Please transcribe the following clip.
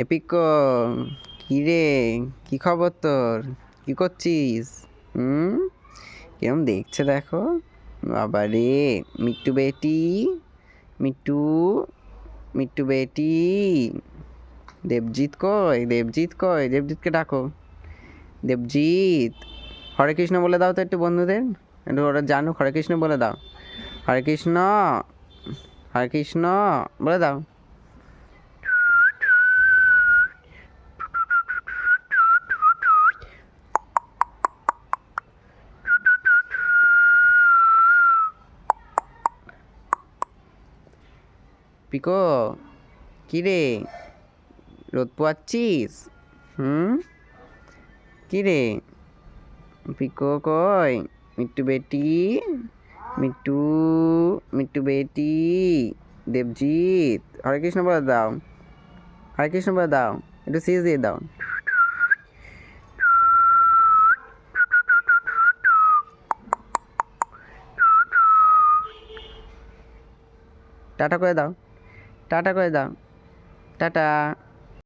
এপিকো, কি রে? কি খবর তোর? কি করছিস? হুম, কেমন দেখছে দেখো। বাবা রে, মিট্টু বেটি, মিট্টু, মিট্টু বেটি। দেবজিৎ কই? দেবজিৎ কই? দেবজিৎকে ডাকো। দেবজিৎ, হরে কৃষ্ণ বলে দাও তো একটু বন্ধুদের, একটু ওরা জানো, হরে কৃষ্ণ বলে দাও। হরে কৃষ্ণ, হরে কৃষ্ণ বলে দাও। পিকো, কি রে? রোদ পোয়াচ্ছিস? হুম, কি রে? পিকো কই? মিট্টু বেটি, মিট্টু, মিট্টু বেটি। দেবজিৎ, হরে কৃষ্ণ বলে দাও, হরে কৃষ্ণ বলে দাও, একটু সিজ দিয়ে দাও। টাটা করে দাও, টাটা করে দাও, টাটা।